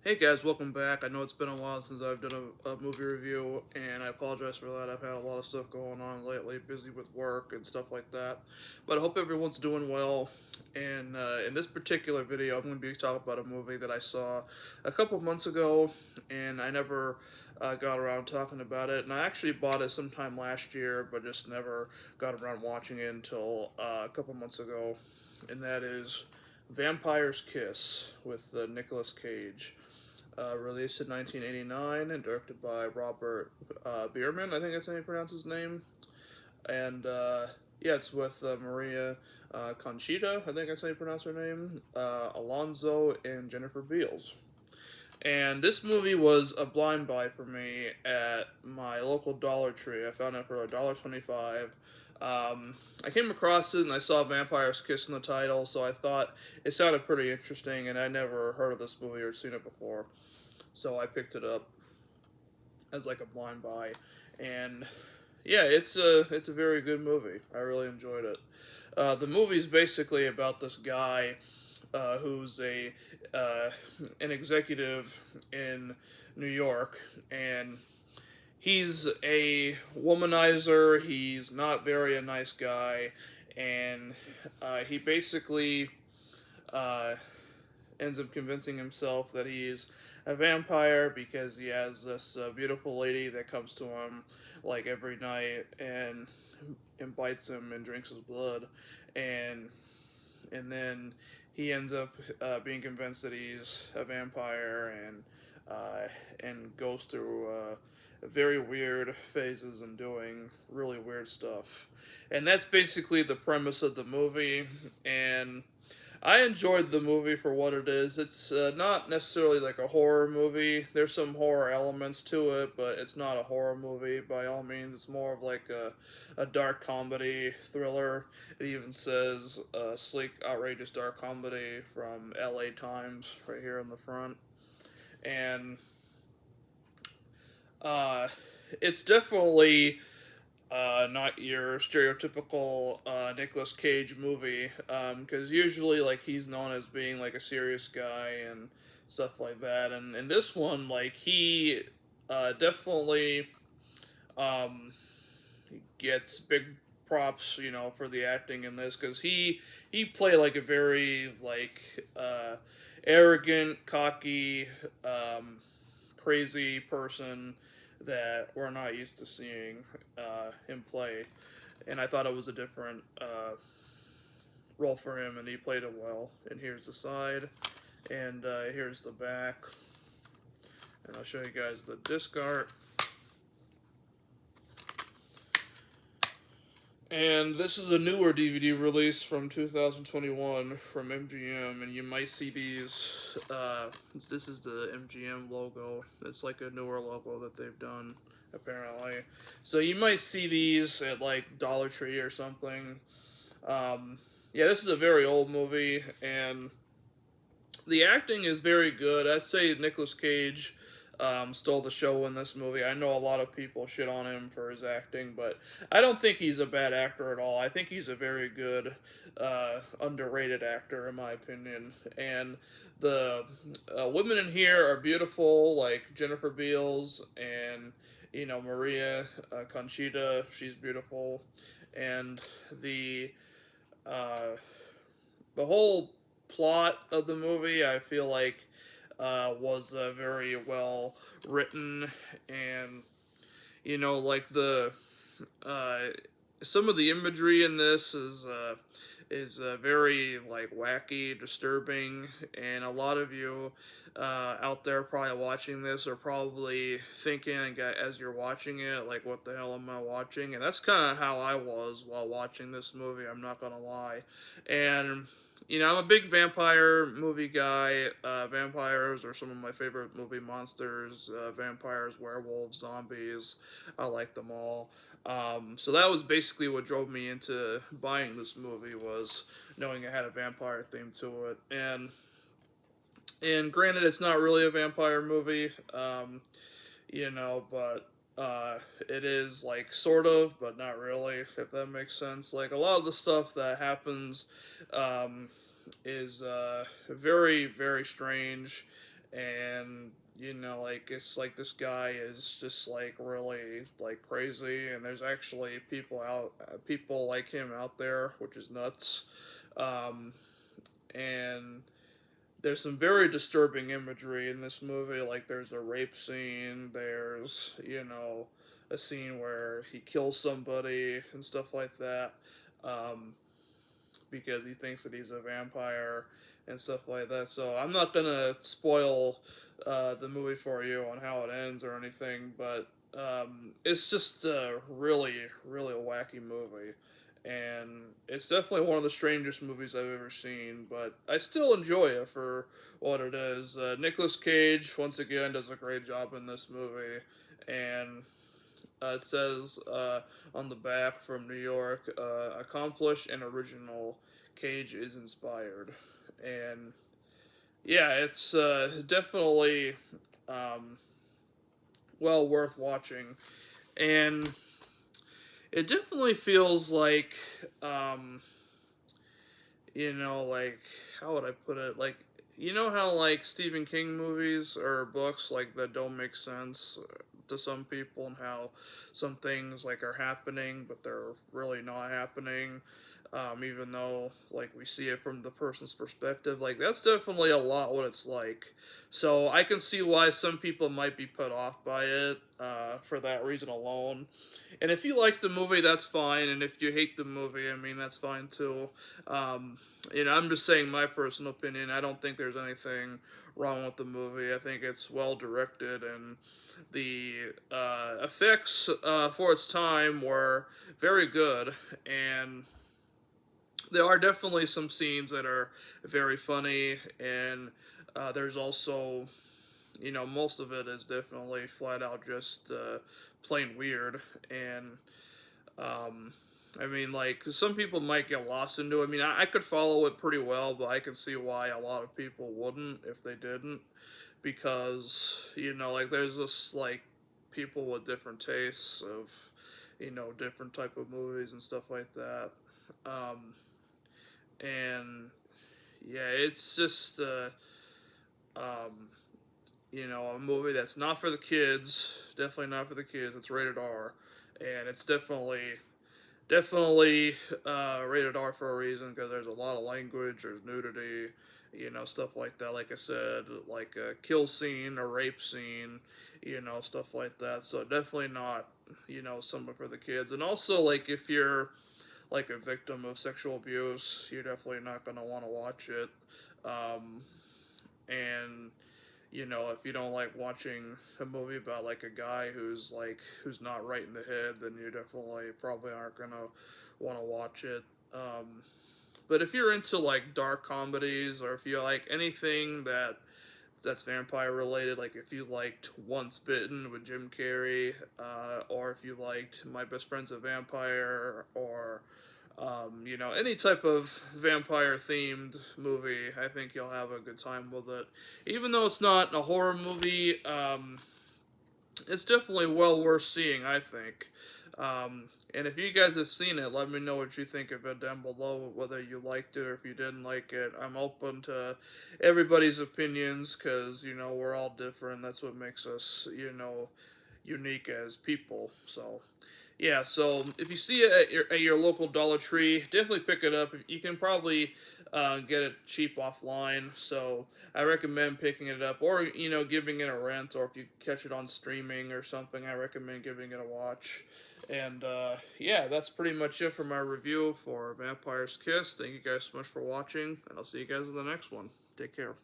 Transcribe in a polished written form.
Hey guys, welcome back. I know it's been a while since I've done a movie review, and I apologize for that. I've had a lot of stuff going on lately, busy with work and stuff like that. But I hope everyone's doing well. And in this particular video, I'm going to be talking about a movie that I saw a couple months ago, and I never got around talking about it. And I actually bought it sometime last year, but just never got around watching it until a couple months ago. And that is Vampire's Kiss with Nicolas Cage. Released in 1989 and directed by Robert Bierman, I think that's how you pronounce his name. And yeah, it's with Maria Conchita, I think that's how you pronounce her name, Alonso, and Jennifer Beals. And this movie was a blind buy for me at my local Dollar Tree. I found it for $1.25. I came across it and I saw Vampire's Kiss in the title, so I thought it sounded pretty interesting, and I never heard of this movie or seen it before. So I picked it up as like a blind buy, and yeah, it's a very good movie. I really enjoyed it. The movie's basically about this guy who's a an executive in New York, and he's a womanizer. He's not very a nice guy, and he basically uh, ends up convincing himself that he's a vampire because he has this beautiful lady that comes to him like every night and bites him and drinks his blood, and then he ends up being convinced that he's a vampire and goes through very weird phases and doing really weird stuff, and that's basically the premise of the movie. And I enjoyed the movie for what it is. It's not necessarily like a horror movie. There's some horror elements to it, but it's not a horror movie by all means. It's more of like a dark comedy thriller. It even says sleek, outrageous dark comedy from LA Times right here in the front. And uh, it's definitely not your stereotypical Nicolas Cage movie, because usually like he's known as being like a serious guy and stuff like that, and in this one like he definitely um, gets big props, for the acting in this, because he played like a very like arrogant, cocky, crazy person that we're not used to seeing him play, and I thought it was a different role for him, and he played it well. And here's the side, and here's the back, and I'll show you guys the disc art. And this is a newer DVD release from 2021 from MGM, and you might see these. This is the MGM logo. It's like a newer logo that they've done, apparently. So you might see these at like Dollar Tree or something. Um, yeah, this is a very old movie, and the acting is very good. I'd say Nicolas Cage stole the show in this movie. I know a lot of people shit on him for his acting, but I don't think he's a bad actor at all. I think he's a very good, underrated actor, in my opinion. And the women in here are beautiful, like Jennifer Beals and Maria Conchita. She's beautiful, and the uh, the whole plot of the movie, I feel like, was very well written, and like the uh, some of the imagery in this is very like wacky, disturbing, and a lot of you out there probably watching this are probably thinking as you're watching it, like, what the hell am I watching? And that's kind of how I was while watching this movie. I'm not gonna lie, and I'm a big vampire movie guy. Vampires are some of my favorite movie monsters. Vampires, werewolves, zombies. I like them all. So that was basically what drove me into buying this movie, was knowing it had a vampire theme to it. And granted, it's not really a vampire movie, but it is like sort of, but not really, if that makes sense. Like, a lot of the stuff that happens is very, very strange, and like it's like this guy is just like really like crazy, and there's actually people like him out there, which is nuts. Um, and there's some very disturbing imagery in this movie. Like there's a rape scene, there's a scene where he kills somebody and stuff like that. Um, because he thinks that he's a vampire and stuff like that. So I'm not gonna spoil the movie for you on how it ends or anything, but it's just a really, really wacky movie. And it's definitely one of the strangest movies I've ever seen, but I still enjoy it for what it is. Nicolas Cage, once again, does a great job in this movie, and it says on the back from New York, accomplished and original. Cage is inspired, and yeah, it's definitely um, well worth watching, and it definitely feels like like how would I put it? Like how like Stephen King movies or books like that don't make sense to some people, and how some things like are happening but they're really not happening, even though like we see it from the person's perspective. Like that's definitely a lot what it's like. So I can see why some people might be put off by it for that reason alone. And if you like the movie, that's fine. And if you hate the movie, I mean, that's fine too. Um, I'm just saying my personal opinion. I don't think there's anything wrong with the movie. I think it's well directed, and the effects for its time were very good. And there are definitely some scenes that are very funny, and there's also most of it is definitely flat out just plain weird. And um, I mean, like, 'cause some people might get lost into it. I mean, I could follow it pretty well, but I can see why a lot of people wouldn't if they didn't, because like, there's just like people with different tastes of different type of movies and stuff like that. Um, and yeah, it's just um, a movie that's not for the kids. Definitely not for the kids. It's rated R, and it's definitely rated R for a reason, because there's a lot of language, there's nudity, stuff like that. Like I said, like a kill scene, a rape scene, stuff like that. So definitely not, something for the kids. And also, like, if you're like a victim of sexual abuse, you're definitely not gonna want to watch it. Um, and if you don't like watching a movie about like a guy who's not right in the head, then you definitely probably aren't gonna want to watch it. But if you're into like dark comedies, or if you like anything that's vampire related, like if you liked Once Bitten with Jim Carrey, or if you liked My Best Friend's a Vampire, or any type of vampire themed movie, I think you'll have a good time with it. Even though it's not a horror movie, it's definitely well worth seeing, I think. And if you guys have seen it, let me know what you think of it down below, whether you liked it or if you didn't like it. I'm open to everybody's opinions, because, we're all different. That's what makes us, unique as people. So, yeah, so if you see it at your local Dollar Tree, definitely pick it up. You can probably get it cheap offline, so I recommend picking it up, or giving it a rent, or if you catch it on streaming or something, I recommend giving it a watch. And yeah, that's pretty much it for my review for Vampire's Kiss. Thank you guys so much for watching, and I'll see you guys in the next one. Take care.